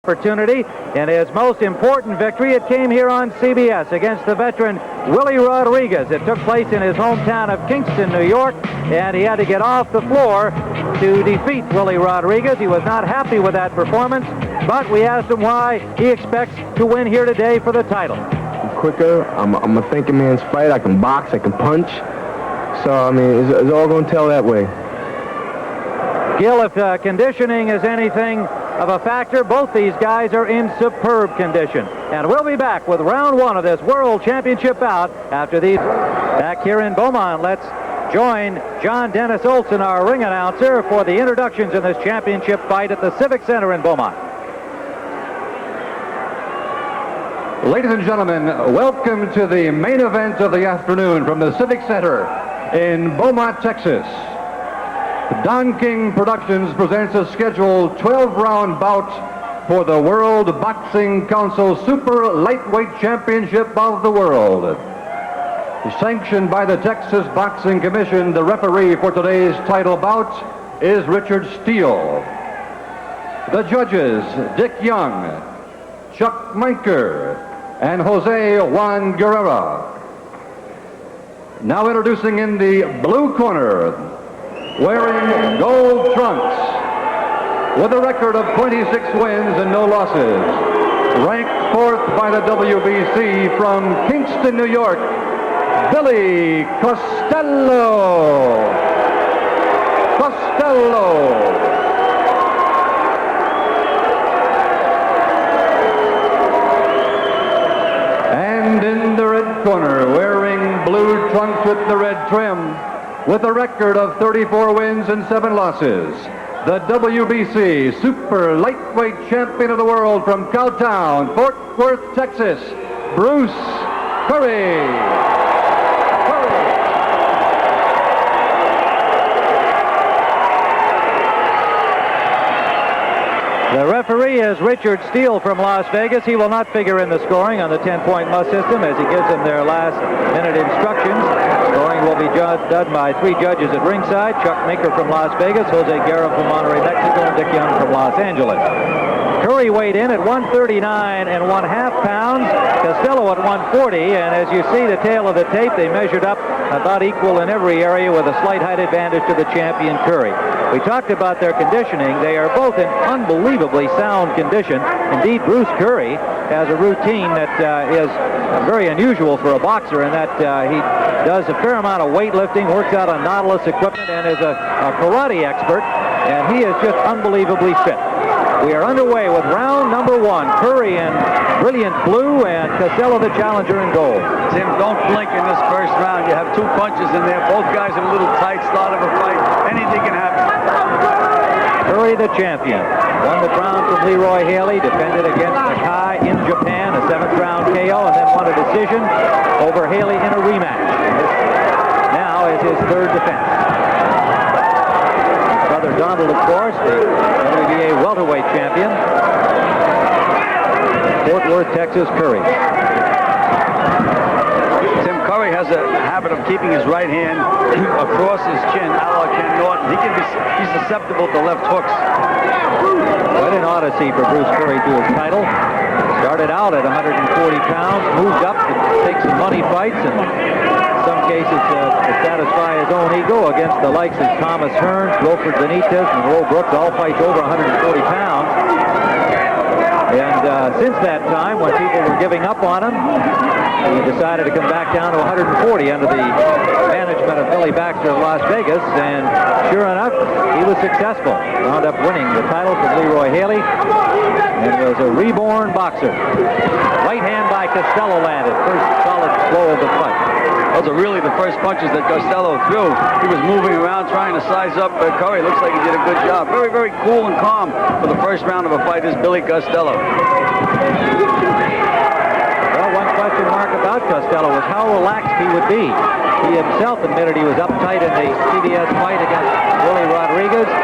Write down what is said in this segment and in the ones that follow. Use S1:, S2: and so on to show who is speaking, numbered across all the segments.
S1: opportunity. In his most important victory, it came here on CBS against the veteran Willie Rodriguez. It took place in his hometown of Kingston, New York, and he had to get off the floor to defeat Willie Rodriguez. He was not happy with that performance, but we asked him why he expects to win here today for the title.
S2: I'm quicker. I'm a thinking man's fight. I can box. I can punch. So, I mean, it's all going to tell that way.
S1: Gil, if conditioning is anything of a factor, both these guys are in superb condition. And we'll be back with round one of this World Championship bout after these. Back here in Beaumont, let's join John Dennis Olson, our ring announcer, for the introductions in this championship fight at the Civic Center in Beaumont.
S3: Ladies and gentlemen, welcome to the main event of the afternoon from the Civic Center in Beaumont, Texas. Don King Productions presents a scheduled 12-round bout for the World Boxing Council Super Lightweight Championship of the World. Sanctioned by the Texas Boxing Commission, the referee for today's title bout is Richard Steele. The judges, Dick Young, Chuck Minker, and Jose Juan Guerrera. Now introducing in the blue corner, wearing gold trunks, with a record of 26 wins and no losses, ranked fourth by the WBC from Kingston, New York, Billy Costello. And in the red corner, wearing blue trunks with the red trim, with a record of 34 wins and 7 losses, the WBC Super Lightweight Champion of the World from Cowtown, Fort Worth, Texas, Bruce Curry.
S1: The referee is Richard Steele from Las Vegas. He will not figure in the scoring on the 10-point must system as he gives them their last-minute instructions. Scoring will be done by 3 judges at ringside: Chuck Minker from Las Vegas, Jose Guerra from Monterrey, Mexico, and Dick Young from Los Angeles. Curry weighed in at 139 1/2 pounds, Costello at 140, and as you see the tail of the tape, they measured up about equal in every area with a slight height advantage to the champion Curry. We talked about their conditioning. They are both in unbelievably sound condition. Indeed, Bruce Curry has a routine that is very unusual for a boxer, in that he does a fair amount of weightlifting, works out on Nautilus equipment, and is a karate expert, and he is just unbelievably fit. We are underway with round number 1. Curry in brilliant blue and Costello the challenger in gold.
S4: Tim, don't blink in this first round. You have 2 punches in there. Both guys are a little tight. Start of a fight. Anything can happen.
S1: Curry the champion. Won the crown from Leroy Haley. Defended against Nakai in Japan. A 7th round KO, and then won a decision over Haley in a rematch. Now is his 3rd defense. Brother Donald, of course, the WBA welterweight champion. Fort Worth, Texas, Curry.
S4: Tim, Curry has a habit of keeping his right hand across his chin, a la Ken Norton. He's susceptible to left hooks.
S1: Quite an odyssey for Bruce Curry to his title. Started out at 140 pounds, moved up to take some money fights, and in some cases to satisfy his own ego against the likes of Thomas Hearns, Wilfred Benitez, and Roe Brooks, all fights over 140 pounds. And since that time, when people were giving up on him, he decided to come back down to 140 under the management of Billy Baxter of Las Vegas, and sure enough, he was successful. Wound up winning the title from Leroy Haley, and was a reborn boxer. Right hand by Costello landed. First solid blow of the fight.
S4: Those are really the first punches that Costello threw. He was moving around trying to size up Curry. Looks like he did a good job. Very, very cool and calm for the first round of a fight is Billy Costello.
S1: Well, one question mark about Costello was how relaxed he would be. He himself admitted he was uptight in the CBS fight against Willie Rodriguez. In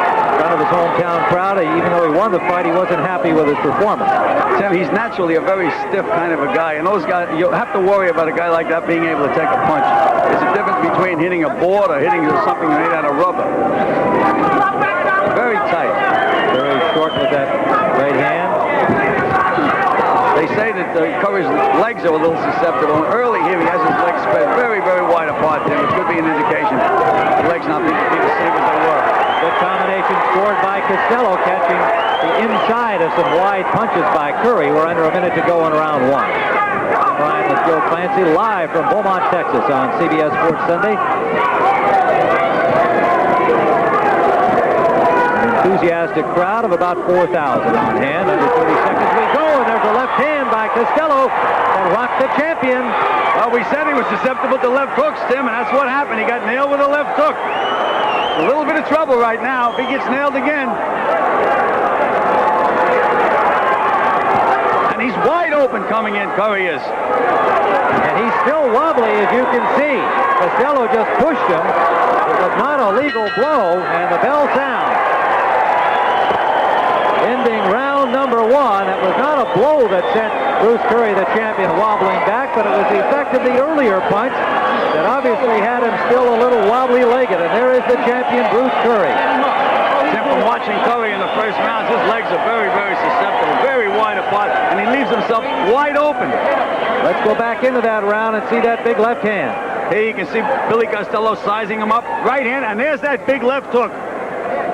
S1: front of his hometown crowd, even though he won the fight, he wasn't happy with his performance.
S4: Tim, he's naturally a very stiff kind of a guy, and those guys, you have to worry about a guy like that being able to take a punch. There's a difference between hitting a board or hitting something made out of rubber. Very tight.
S1: Very short with that right hand.
S4: say that Curry's legs are a little susceptible. And early here, he has his legs spread very, very wide apart, Tim, which could be an indication the legs not being the same as they were.
S1: Good combination scored by Costello, catching the inside of some wide punches by Curry. We're under a minute to go in round one. Tim Ryan with Joe Clancy, live from Beaumont, Texas on CBS Sports Sunday. Enthusiastic crowd of about 4,000 on hand. Under 30 seconds we go, and there's a left hand by Costello that rocked the champion.
S4: Well, we said he was susceptible to left hooks, Tim, and that's what happened. He got nailed with a left hook. A little bit of trouble right now if he gets nailed again. And he's wide open coming in, Curry is.
S1: And he's still wobbly, as you can see. Costello just pushed him. It was not a legal blow, and the bell sounds. Ending round number one. It was not a blow that sent Bruce Curry, the champion, wobbling back, but it was the effect of the earlier punch that obviously had him still a little wobbly-legged. And there is the champion, Bruce Curry.
S4: Tim, from watching Curry in the first rounds, his legs are very, very susceptible, very wide apart, and he leaves himself wide open.
S1: Let's go back into that round and see that big left hand.
S4: Here you can see Billy Costello sizing him up. Right hand, and there's that big left hook.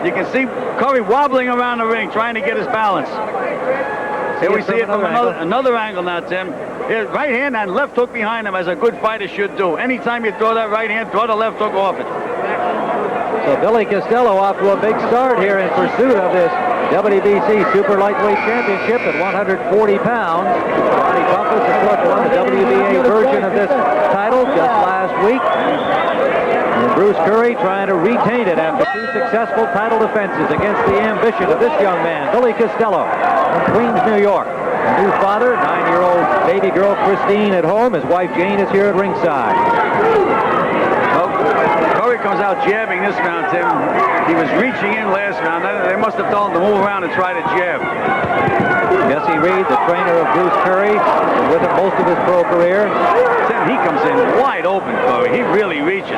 S4: You can see Curry wobbling around the ring, trying to get his balance. Here we see it from another angle now, Tim. Here, right hand and left hook behind him, as a good fighter should do. Anytime you throw that right hand, throw the left hook off it.
S1: So Billy Costello off to a big start here in pursuit of this WBC Super Lightweight Championship at 140 pounds. Ronnie Bumpus, of course, won the WBA version of this title just last week. And Bruce Curry trying to retain it after two successful title defenses against the ambition of this young man, Billy Costello, from Queens, New York. A new father, 9-year-old baby girl Christine at home. His wife Jane is here at ringside.
S4: Well, Curry comes out jabbing this round, Tim. He was reaching in last round. They must have told him to move around and try to jab.
S1: Jesse Reed, the trainer of Bruce Curry, was with him most of his pro career.
S4: Tim, he comes in wide open, Curry. He really reaches.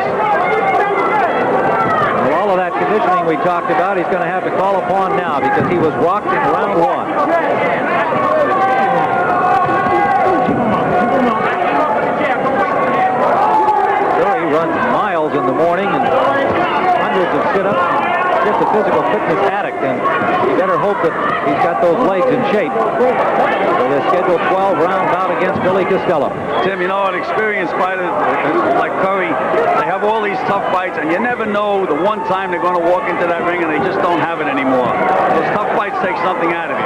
S1: Well, all of that conditioning we talked about, he's going to have to call upon now because he was rocked in round one. Curry runs miles in the morning and hundreds of sit-ups. Just a physical fitness addict, and you better hope that he's got those legs in shape for the scheduled 12-round bout against Billy Costello.
S4: Tim, you know, an experienced fighter like Curry, they have all these tough fights, and you never know the one time they're going to walk into that ring and they just don't have it anymore. Those tough fights take something out of you.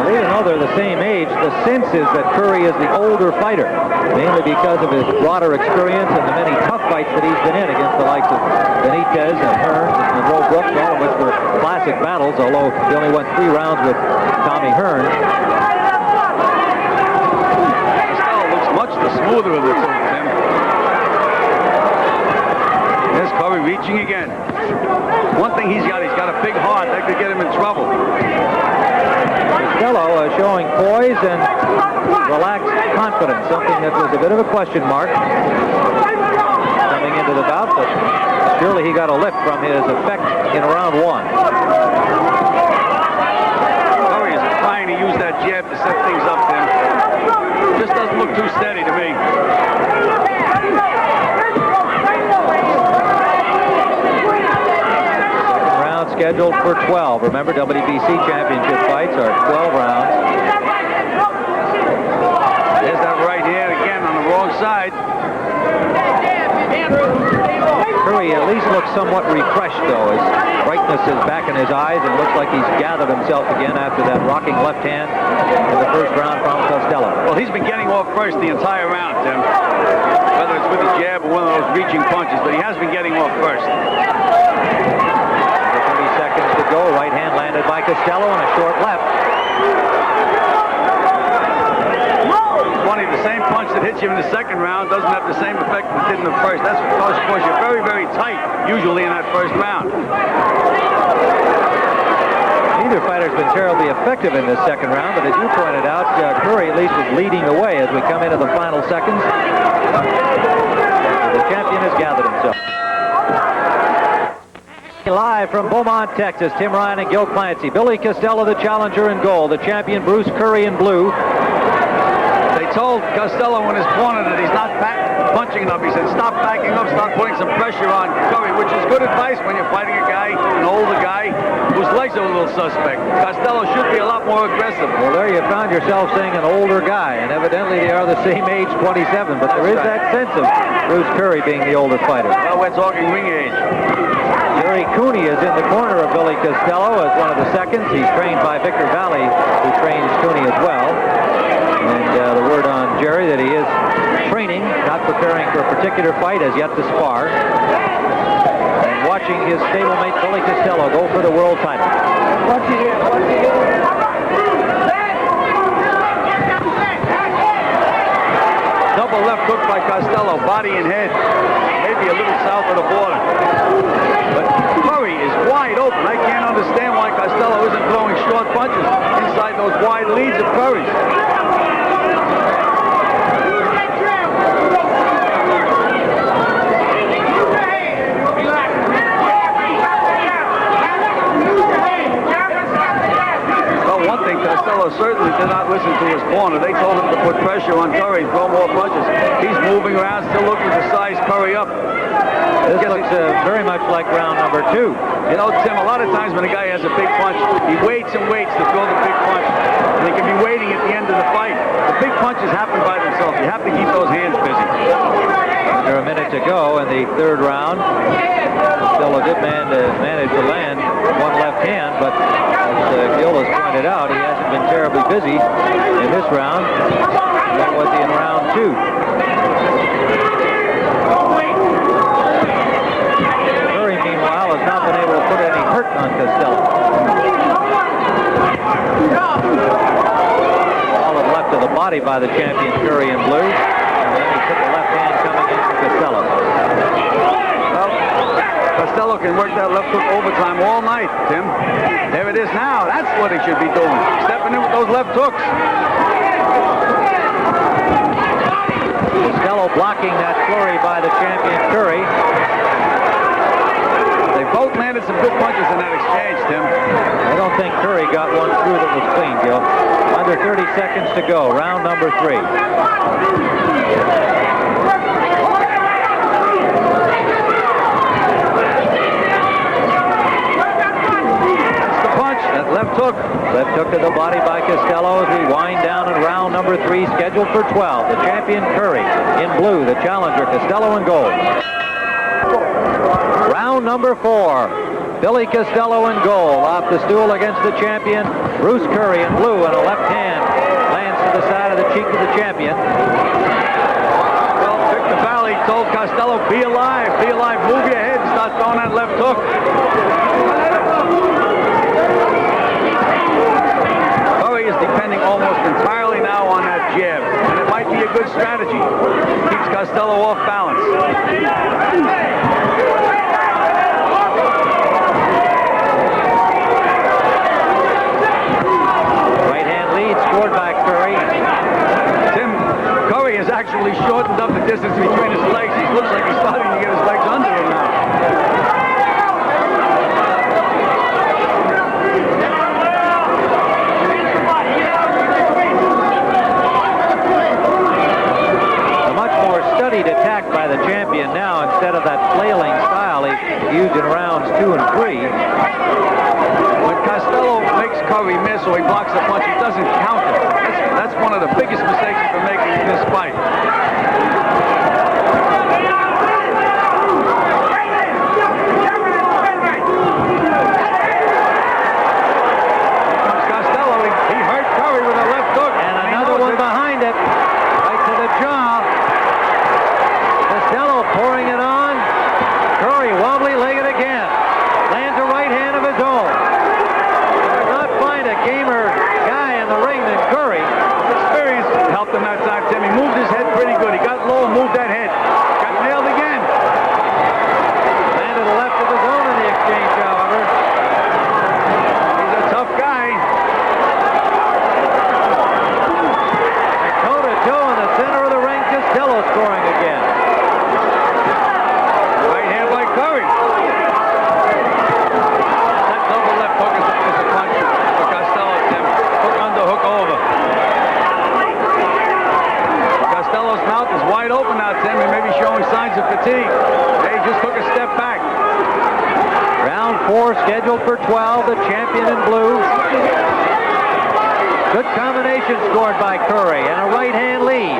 S1: Well, even though they're the same age, the sense is that Curry is the older fighter, mainly because of his broader experience and the many tough fights that he's been in against the likes of Benitez and Hearns and Monroe Brooks, all of which were classic battles, although he only won 3 rounds with Tommy Hearns.
S4: Costello looks much the smoother of the two, Tim. There's Curry reaching again. One thing he's got a big heart that could get him in trouble.
S1: Costello showing poise and relaxed confidence, something that was a bit of a question mark coming into the bout, but surely he got a lift from his effect in round one.
S4: Curry is trying to use that jab to set things up there. Just doesn't look too steady to me.
S1: Scheduled for 12. Remember, WBC championship fights are 12 rounds.
S4: There's that right hand again on the wrong side.
S1: Curry at least looks somewhat refreshed, though. His brightness is back in his eyes and looks like he's gathered himself again after that rocking left hand in the first round from Costello.
S4: Well, he's been getting off first the entire round, Tim. Whether it's with a jab or one of those reaching punches, but he has been getting off first.
S1: Seconds to go. Right hand landed by Costello and a short left.
S4: Funny, the same punch that hits you in the second round doesn't have the same effect that it did in the first. That's because, of course, you're very, very tight usually in that first round.
S1: Neither fighter's been terribly effective in this second round, but as you pointed out, Curry at least is leading the way as we come into the final seconds. The champion has gathered himself. Live from Beaumont, Texas, Tim Ryan and Gil Clancy. Billy Costello, the challenger, in gold. The champion, Bruce Curry, in blue.
S4: They told Costello in his corner that he's not punching enough. He said, stop backing up, start putting some pressure on Curry, which is good advice when you're fighting a guy, an older guy, whose legs are a little suspect. Costello should be a lot more aggressive.
S1: Well, there you found yourself saying an older guy, and evidently they are the same age, 27, but there is that sense of Bruce Curry being the older fighter.
S4: Well, we're talking ring age.
S1: Jerry Cooney is in the corner of Billy Costello as one of the seconds. He's trained by Victor Valley, who trains Cooney as well. And the word on Jerry that he is training, not preparing for a particular fight, has yet to spar. And watching his stablemate Billy Costello go for the world title.
S4: Double left hook by Costello, body and head. Maybe a little south of the border. But Curry is wide open. I can't understand why Costello isn't throwing short punches inside those wide leads of Curry's. Costello certainly did not listen to his corner. They told him to put pressure on Curry, throw more punches. He's moving around, still looking to size Curry up.
S1: This looks very much like round number 2.
S4: You know, Tim, a lot of times when a guy has a big punch, he waits and waits to throw the big punch. And he can be waiting at the end of the fight. The big punches happen by themselves. You have to keep those hands busy.
S1: Under a minute to go in the third round. Still a good man to manage to land one left hand, but as Gil has pointed out, he hasn't been terribly busy in this round. That was in round 2. Curry, meanwhile, has not been able to put any hurt on Costello. All that's left of the body by the champion Curry in blue. And then he took the left hand coming in for Costello.
S4: Well, Costello can work that left hook overtime all night, Tim. There it is now. That's what he should be doing. Stepping in with those left hooks.
S1: Costello blocking that flurry by the champion Curry.
S4: They both landed some good punches in that exchange, Tim.
S1: I don't think Curry got one through that was clean, Gil. Under 30 seconds to go, round number 3.
S4: Left hook.
S1: Left hook to the body by Costello as we wind down in round number 3, scheduled for 12. The champion Curry in blue, the challenger Costello in gold. Round number 4. Billy Costello in gold off the stool against the champion Bruce Curry in blue, and a left hand lands to the side of the cheek of the champion.
S4: Well, Victor Valley told Costello, be alive, move your head and start throwing that left hook. Is depending almost entirely now on that jab, and it might be a good strategy. Keeps Costello off balance.
S1: Right hand lead scored by Curry.
S4: Tim, Curry has actually shortened up the distance between his legs. He looks like he's starting to get his legs under him now.
S1: Studied attack by the champion now instead of that flailing style he used in rounds 2 and 3.
S4: When Costello makes Curry miss or he blocks the punch, he doesn't counter. That's one of the biggest mistakes he's been making in this fight. Comes Costello. He hurt Curry with a left hook.
S1: And another one behind it. Right to the jaw. Costello pouring it on. Curry wobbly-legged again. Lands a right hand of his own. Could not find a gamer guy in the ring than Curry.
S4: Experience helped him that time, Tim. He moved his head pretty good. He got low and moved that head. Got nailed again.
S1: Landed a left of his own in the exchange, however.
S4: He's a tough guy.
S1: Toe-to-toe in the center of the ring. Costello scoring again.
S4: Right hand by Curry.
S1: scheduled for 12, the champion in blue. Good combination scored by Curry, and a right-hand lead.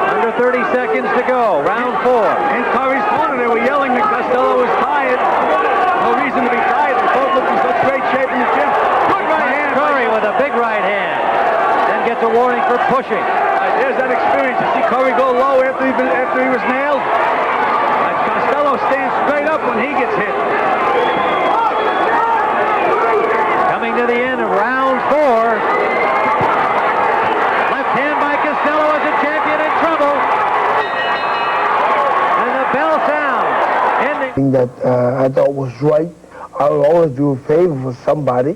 S1: Under 30 seconds to go, round 4.
S4: In Curry's corner, they were yelling that Costello was tired. No reason to be tired. They both look in such great shape in the gym. Good right hand.
S1: Curry with a big right hand. Then gets a warning for pushing.
S4: There's that experience. You see Curry go low after he was nailed. And Costello stands straight up when he gets hit.
S1: Coming to the end of round 4. Left hand by Costello as a champion in trouble. And the bell sounds.
S5: Ending that I thought was right. I would always do a favor for somebody.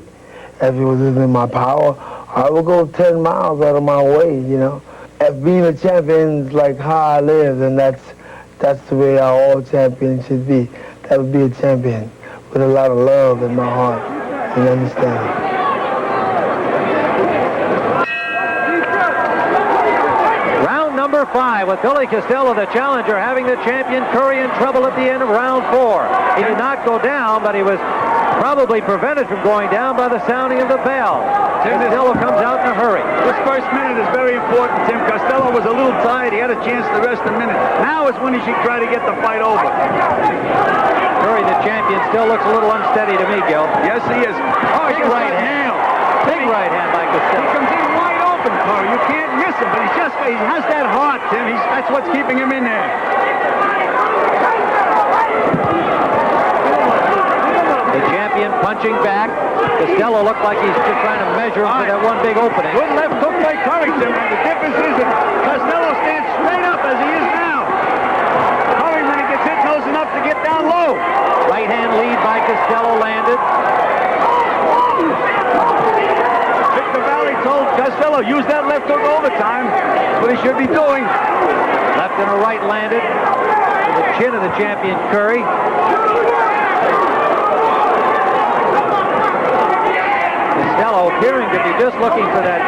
S5: If it was within my power, I would go 10 miles out of my way, you know. If being a champion is like how I live, then that's the way all champions should be. That would be a champion with a lot of love in my heart and understanding.
S1: Round number 5 with Billy Costello, the challenger, having the champion Curry in trouble at the end of round 4. He did not go down, but he was probably prevented from going down by the sounding of the bell. Costello comes out in a hurry.
S4: This first minute is very important, Tim. Costello was a little tired. He had a chance to rest a minute. Now is when he should try to get the fight over.
S1: Curry, the champion, still looks a little unsteady to me, Gil.
S4: Yes, he is. Oh,
S1: Big right hand. Big right hand by Costello.
S4: He comes in wide open, Curry. You can't miss him, but he has that heart, Tim. That's what's keeping him in there.
S1: The champion punching back. Costello looked like he's just trying to measure him for that one big opening.
S4: Good left hook by Curry, Tim. And the difference is that Costello stands straight up as he is now. Curry, when he gets hit, knows enough to get down low.
S1: Right hand lead by Costello landed.
S4: Victor Valley told Costello, use that left hook overtime. That's what he should be doing.
S1: Left and a right landed to the chin of the champion Curry. Costello appearing to be just looking for that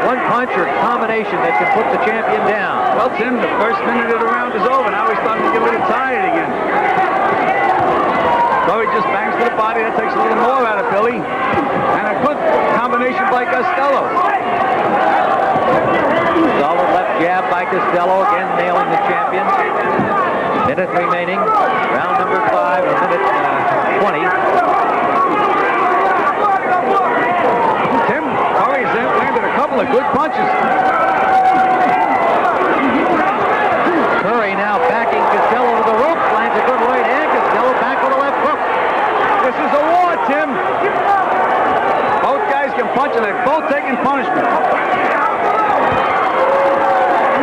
S1: one punch or combination that can put the champion down.
S4: Well, Tim, the first minute of the round is over. Now he's starting to get a little tired again. Curry just bangs to the body. That takes a little more out of Billy. And a good combination by Costello.
S1: Solid left jab by Costello, again nailing the champion. Minute remaining. Round number 5, a minute 20.
S4: Tim, Curry's landed a couple of good punches.
S1: Curry now backing Costello to the ropes, lands a good right hand. Costello back with a left hook.
S4: This is a war, Tim. Both guys can punch and they're both taking punishment.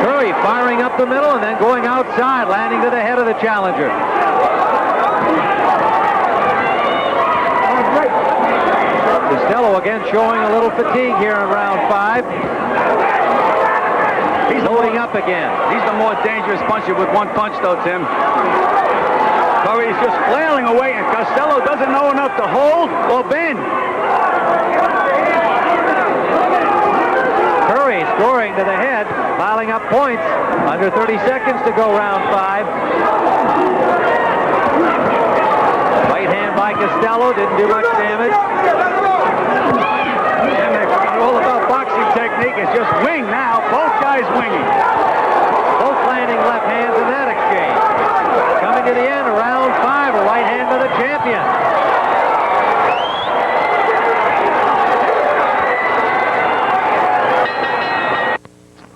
S1: Curry firing up the middle and then going outside, landing to the head of the challenger. Costello again showing a little fatigue here in round 5. He's loading up again.
S4: He's the more dangerous puncher with one punch, though, Tim. Curry's just flailing away, and Costello doesn't know enough to hold or bend.
S1: Curry scoring to the head, piling up points. Under 30 seconds to go round 5. Right hand by Costello, didn't do much damage.
S4: And all about boxing technique is just wing now. Both guys winging.
S1: Both landing left hands in that exchange. Coming to the end of round 5, a right hand to the champion.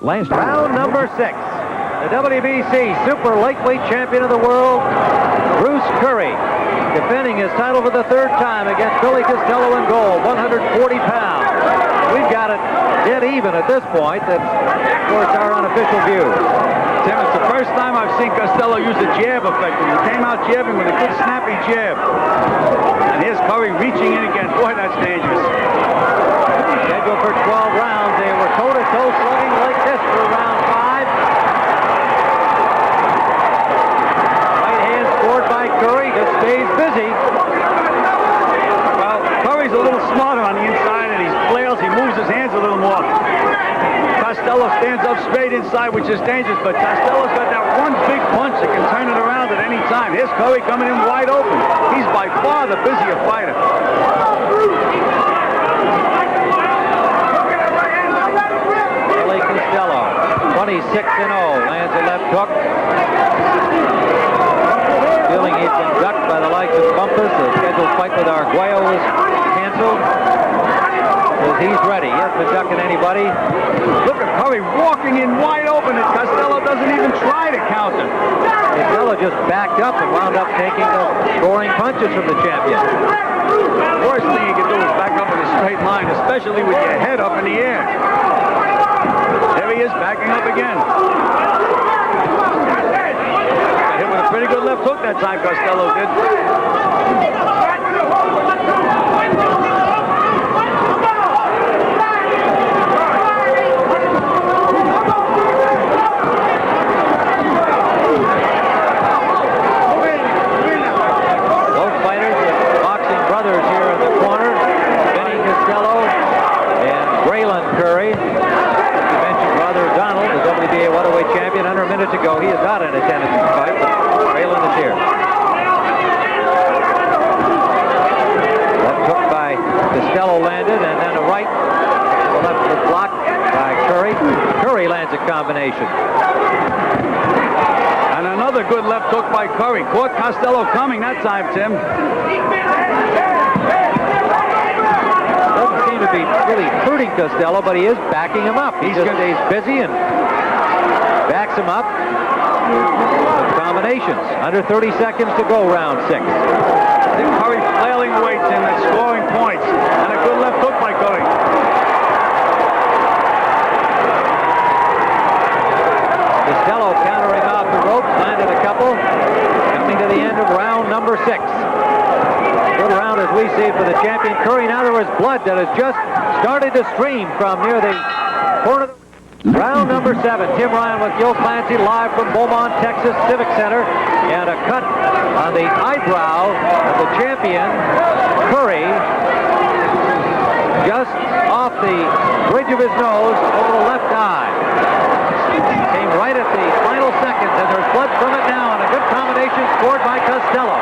S1: Last round number 6. The WBC Super Lightweight Champion of the World, Bruce Curry, defending his title for the 3rd time against Billy Costello in gold, 140 pounds. We've got it dead even at this point. That's, of course, our unofficial view.
S4: Tim, it's the first time I've seen Costello use a jab effectively. He came out jabbing with a good snappy jab. And here's Curry reaching in again. Boy, that's dangerous.
S1: Scheduled for 12 rounds. They were toe-to-toe slugging like this for round 5. Right hand scored by Curry. Just stays busy.
S4: Well, Curry's a little smarter on the inside, and he flails. He moves his hands a little more. Costello stands up goes straight inside, which is dangerous, but Costello's got that one big punch that can turn it around at any time. Here's Curry coming in wide open. He's by far the busier fighter.
S1: Billy Costello, 26-0, lands a left hook. Feeling he's been ducked by the likes of Bumpus. The scheduled fight with Arguello was canceled. He's ready. He hasn't been ducking anybody.
S4: Look at Curry walking in wide open, and Costello doesn't even try to counter.
S1: Costello just backed up and wound up taking the scoring punches from the champion.
S4: The worst thing you can do is back up in a straight line, especially with your head up in the air. There he is, backing up again. Got hit with a pretty good left hook that time, Costello did.
S1: Curry. You mentioned Brother Donald, the WBA welterweight champion, under a minute ago. He is not in attendance in the fight, but Braylon is here. Left hook by Costello landed, and then a right. The left was blocked by Curry. Curry lands a combination.
S4: And another good left hook by Curry. Caught Costello coming that time, Tim.
S1: Doesn't seem to be really hurting Costello, but he is backing him up. He just stays busy and backs him up with combinations. Under 30 seconds to go, round 6.
S4: I think Curry flailing away, Tim, and scoring points. And a good left hook by Curry.
S1: Costello countering off the ropes, landed a couple. Coming to the end of round number 6. Good round as we see it for the champion Curry. Now there was blood that has just started to stream from near the corner. Round number 7. Tim Ryan with Gil Clancy live from Beaumont, Texas Civic Center. And a cut on the eyebrow of the champion Curry. Just off the bridge of his nose over the left eye. Came right at the final seconds, and there's blood from it now, and a good combination scored by Costello.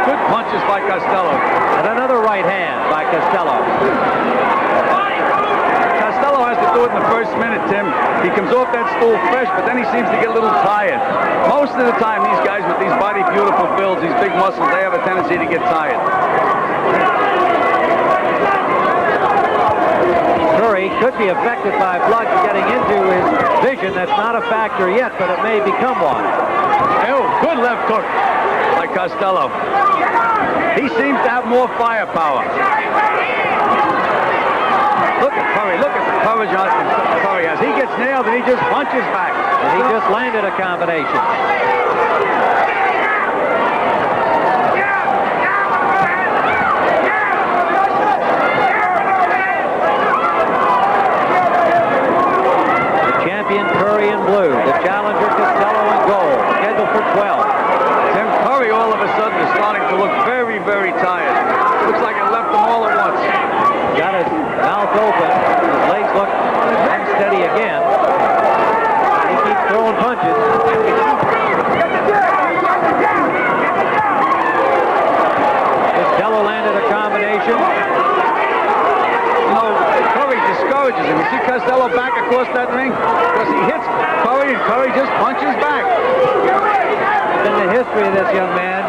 S4: Good punches by Costello.
S1: And another right hand by Costello.
S4: Costello has to do it in the first minute, Tim. He comes off that stool fresh, but then he seems to get a little tired. Most of the time, these guys with these body beautiful builds, these big muscles, they have a tendency to get tired.
S1: Curry could be affected by blood getting into his vision. That's not a factor yet, but it may become one.
S4: Oh, good left hook by Costello. He seems to have more firepower. Look at Curry. Look at the courage on Curry has. He gets nailed and he just punches back.
S1: And he just landed a combination. The champion Curry in blue. The challenger Costello in gold. Scheduled for 12.
S4: Tim Curry all of a sudden is starting to look very, very tired. Looks like it left him all at once.
S1: Got his mouth open. His legs look unsteady again. He keeps throwing punches. Costello landed a combination.
S4: You know, Curry discourages him. You see Costello back across that ring? Because he hits Curry and Curry just punches back.
S1: In the history of this young man,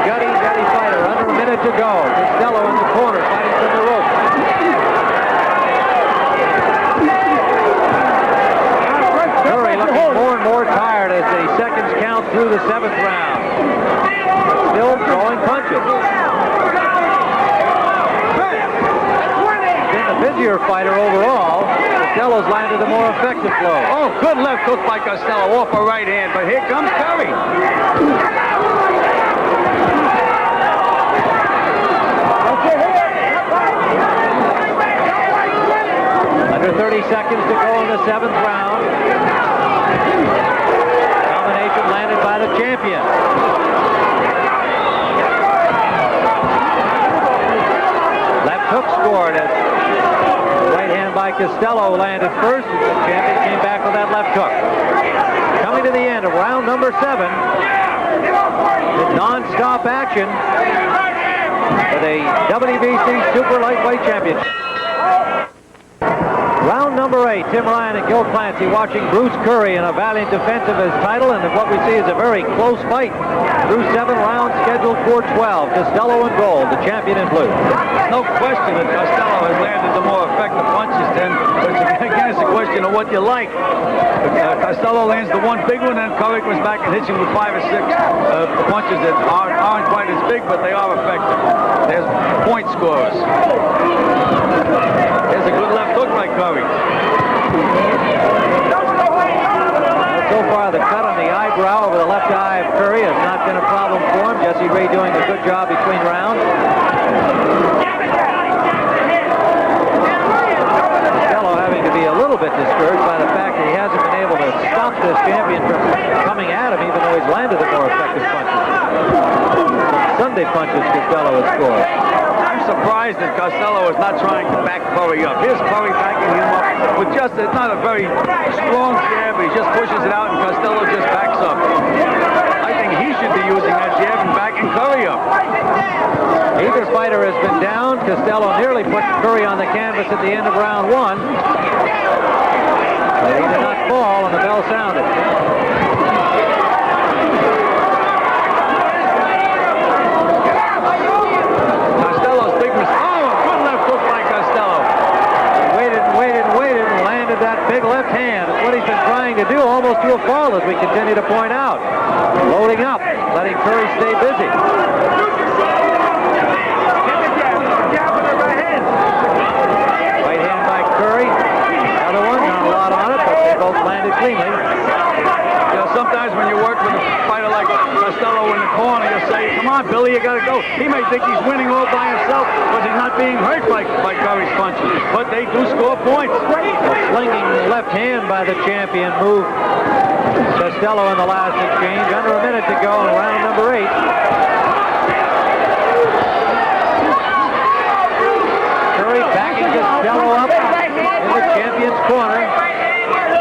S1: gutty fighter, under a minute to go. Costello in the corner, fighting from the rope. Curry looking more and more tired as the seconds count through the 7th round. Still throwing punches. Been the busier fighter overall. Costello's landed a more effective blow.
S4: Oh, good left hook by Costello off a right hand, but here comes Curry.
S1: Under 30 seconds to go in the 7th round. Combination landed by the champion. Left hook scored. Right hand by by Costello landed first. The champion came back with that left hook. Coming to the end of round number 7. In non-stop action for the WBC Super Lightweight Championship. Round number 8, Tim Ryan and Gil Clancy watching Bruce Curry in a valiant defense of his title, and what we see is a very close fight through 7 rounds scheduled for 12. Costello in gold, the champion in blue.
S4: No question that Costello has landed the more effective punches, Tim, but again, it's a question of what you like. Costello lands the one big one, and Curry comes back and hits him with 5 or 6 punches that aren't quite as big, but they are effective. There's point scorers. There's a good left hook by Curry.
S1: So far, the cut on the eyebrow over the left eye of Curry has not been a problem for him. Jesse Ray doing a good job between rounds. Costello having to be a little bit discouraged by the fact that he hasn't been able to stop this champion from coming at him, even though he's landed the more effective punches. Sunday punches Costello has scored.
S4: I'm surprised that Costello is not trying to back Curry up. Here's Curry backing him up with just, it's not a very strong jab, but he just pushes it out and Costello just backs up. I think he should be using that jab and backing Curry up.
S1: Either fighter has been down. Costello nearly put Curry on the canvas at the end of round 1. But he did not fall, and the bell sounded.
S4: Costello's big mistake. Oh, a good left hook by Costello.
S1: Waited, and landed that big left hand. It's what he's been trying to do, almost to a fall, as we continue to point out. Loading up, letting Curry stay busy. Right hand by Curry. Another one, not a lot on it, but they both landed cleanly.
S4: You know, sometimes when you work with a fighter like Costello in the corner, you say, come on, Billy, you got to go. He may think he's winning all by himself, but he's not being hurt by Curry's punches. But they do score points.
S1: A flinging left hand by the champion moved Costello in the last exchange. Under a minute to go in round number 8. Curry backing Costello up in the champion's corner.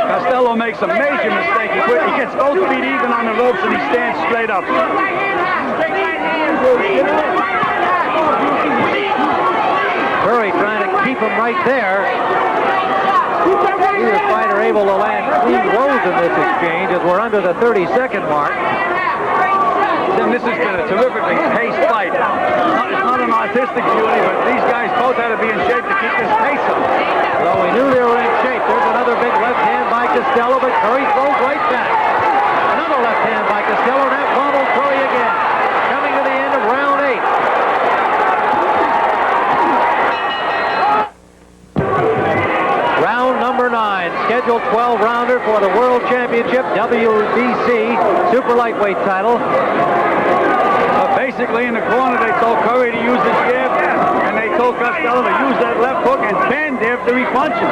S4: Costello makes a major mistake. He gets both feet even on the ropes and he stands straight up.
S1: Curry trying to keep him right there. Either fighter able to land clean blows in this exchange as we're under the 30-second mark.
S4: Tim, this has been a terrifically paced fight. It's not an artistic beauty, but these guys both had to be in shape to keep this pace up.
S1: Well, we knew they were in shape. There's another big left hand by Costello, but Curry throws right back. Another left hand by Costello, and that pummeled Curry again. Coming to the end of round 8. Round number 9, scheduled 12-rounder for the World Championship WBC Super Lightweight title.
S4: Basically, in the corner, they told Curry to use the jab, and they told Costello to use that left hook and bend after he punches.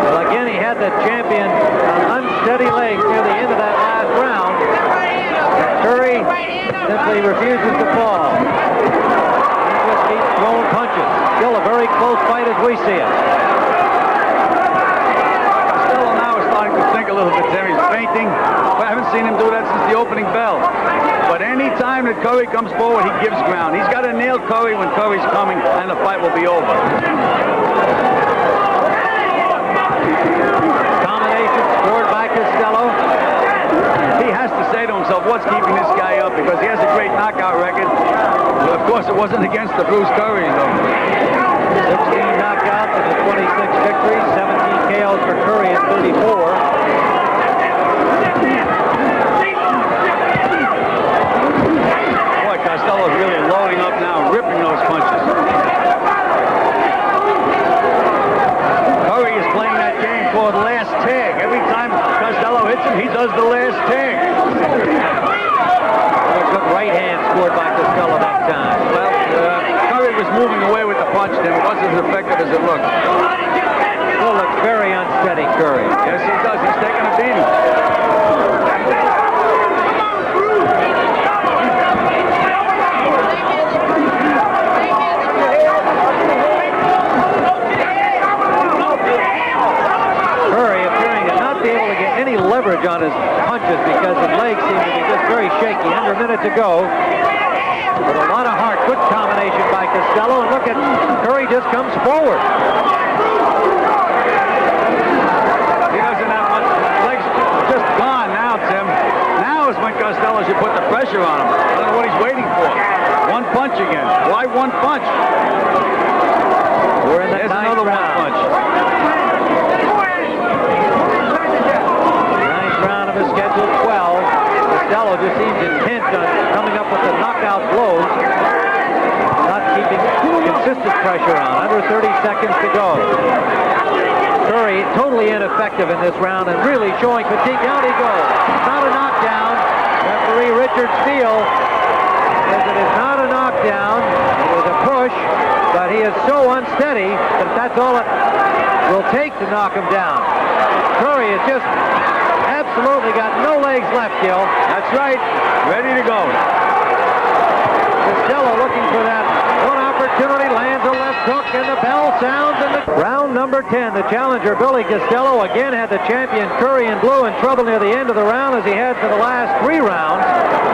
S1: Well, again, he had the champion on unsteady legs near the end of that last round. Curry simply refuses to fall. He just keeps throwing punches. Still a very close fight as we see it.
S4: Costello now is starting to think a little bit there. He's fainting. I haven't seen him do that since the opening bell. But any time that Curry comes forward, he gives ground. He's got to nail Curry when Curry's coming, and the fight will be over.
S1: Combination scored by Costello.
S4: He has to say to himself, what's keeping this guy up? Because he has a great knockout record. Of course, it wasn't against the Bruce Curry, though.
S1: 16 knockouts and 26 victories, 17 KOs for Curry and 34.
S4: Boy, Costello's really loading up now, ripping those punches. Curry is playing that game called last tag. Every time Costello hits him, he does the last tag.
S1: A good right hand scored by Costello that time.
S4: Well, Curry was moving away with the punch, and it wasn't as effective as it looked.
S1: Still looks very unsteady, Curry.
S4: Yes, he does. He's taking a beating.
S1: minute to go. With a lot of heart. Good combination by Costello. And look at Curry just comes forward.
S4: He doesn't have much legs. Just gone now, Tim. Now is when Costello should put the pressure on him. I don't know what he's waiting for. One punch again. Why one punch?
S1: We're in the
S4: There's
S1: ninth
S4: another
S1: round.
S4: one punch.
S1: Ninth round of the scheduled 12. Costello just seems intent on coming up with the knockout blows. Not keeping consistent pressure on. Under 30 seconds to go. Curry totally ineffective in this round and really showing fatigue. Down he goes. Not a knockdown. Referee Richard Steele says it is not a knockdown. It was a push, but he is so unsteady that that's all it will take to knock him down. Curry has just absolutely got no legs left, Gil.
S4: That's right. Ready to go.
S1: Costello looking for that one opportunity, lands a left hook, and the bell sounds. Round number 10, the challenger, Billy Costello, again had the champion Curry in blue in trouble near the end of the round as he had for the last 3 rounds,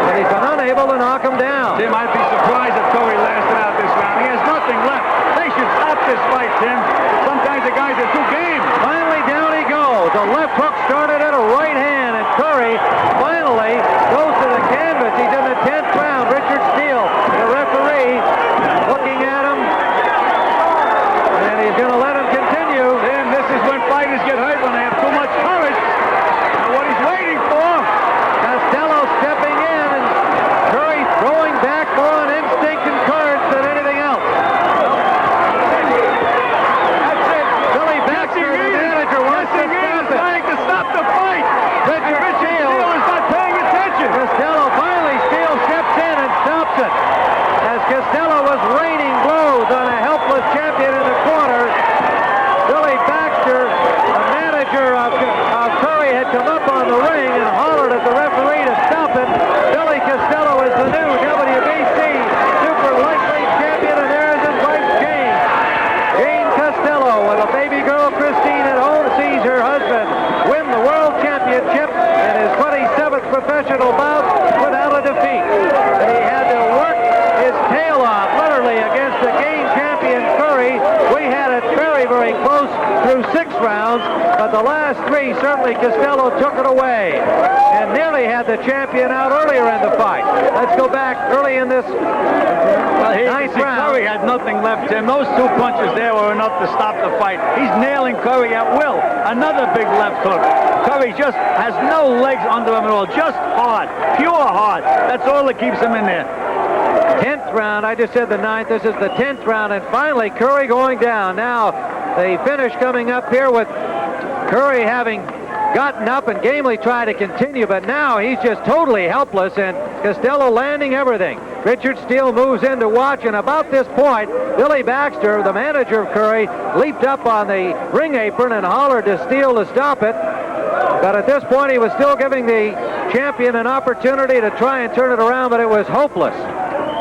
S1: but he's been unable to knock him down.
S4: Tim, I'd be surprised if Curry lasted out this round. He has nothing left. They should stop this fight, Tim. Sometimes the guys are too game.
S1: Finally, down he goes. The left hook started at a right hand, and Curry finally goes to the canvas. He's in the 10th round. Richard Steele, the referee, looking at him, and he's going to let him continue.
S4: Tim, this is when fighters get hurt, when they have too much courage. And what he's waiting for.
S1: Costello stepping in, and Curry throwing back more on instinct and courage than anything else.
S4: That's it.
S1: Billy Baxter, the manager, wants to stop it.
S4: Trying to stop the fight.
S1: Richard Steele
S4: is not paying attention.
S1: Costello finally, Steele steps in and stops it. As Costello was raining blows on a helpless champion in the corner, Billy Baxter, the manager of Curry, had come up on the ring and hollered at the referee to stop it. Billy Costello is the new WBC super lightweight champion, and there's his wife, Jane. Jane Costello, with a baby girl, Christine, at home, sees her husband win the world championship in his 27th professional bout without a defeat. And he had to work his tail off, literally, against the game champion Curry. We had it very, very close through 6 rounds, but the last 3, certainly Costello took it away and nearly had the champion out earlier in the fight. Let's go back early in this ninth round.
S4: Curry had nothing left, Tim. Those 2 punches there were enough to stop the fight. He's nailing Curry at will. Another big left hook. Curry just has no legs under him at all. Just hard. Pure hard. That's all that keeps him in there.
S1: 10th round. I just said the 9th. This is the 10th round, and finally Curry going down. Now the finish coming up here with Curry having gotten up and gamely tried to continue, but now he's just totally helpless, and Costello landing everything. Richard Steele moves in to watch, and about this point, Billy Baxter, the manager of Curry, leaped up on the ring apron and hollered to Steele to stop it. But at this point, he was still giving the champion an opportunity to try and turn it around, but it was hopeless.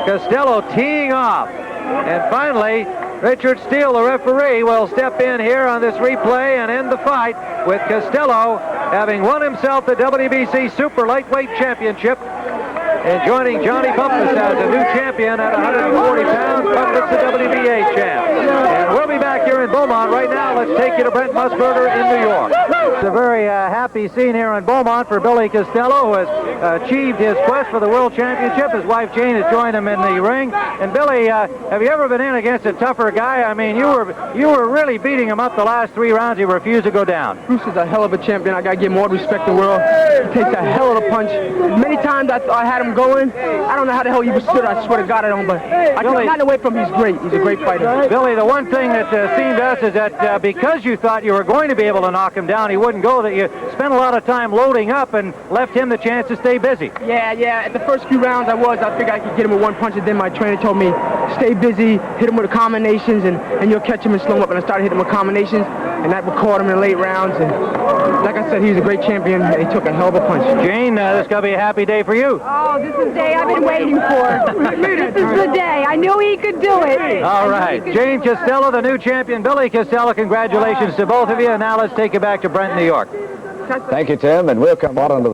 S1: Costello teeing off. And finally, Richard Steele, the referee, will step in here on this replay and end the fight with Costello having won himself the WBC Super Lightweight Championship and joining Johnny Bumpus as a new champion at 140 pounds. Bumpus, the WBA champ. And we'll be back here in Beaumont. Right now, let's take you to Brent Musburger in New York. It's a very happy scene here in Beaumont for Billy Costello, who has achieved his quest for the World Championship. His wife, Jane, has joined him in the ring. And Billy, have you ever been in against a tougher guy? I mean, you were really beating him up the last 3 rounds. He refused to go down.
S2: Bruce is a hell of a champion. I got to give more respect in the world. He takes a hell of a punch. Many times I had him going. I don't know how the hell he stood. I swear to God I don't, but I
S1: Billy,
S2: not away from him. He's great. He's a great fighter.
S1: Billy, the one thing that seemed to us is that because you thought you were going to be able to knock him down, he wouldn't go, that you spent a lot of time loading up and left him the chance to stay busy.
S2: Yeah. At the first few rounds I figured I could get him with 1 punch, and then my trainer told me, stay busy, hit him with the combinations, and you'll catch him and slow him up. And I started hitting him with combinations, and that record him in the late rounds. And like I said, he's a great champion, and he took a hell of a punch.
S1: Jane, this is going to be a happy day for you.
S6: Oh, this is the day I've been waiting for. This is the day. I knew he could do it.
S1: All right. Jane Costello, the new champion. Billy Costello, congratulations to both of you. And now let's take you back to Brent, New York.
S7: Thank you, Tim, and we'll come on to the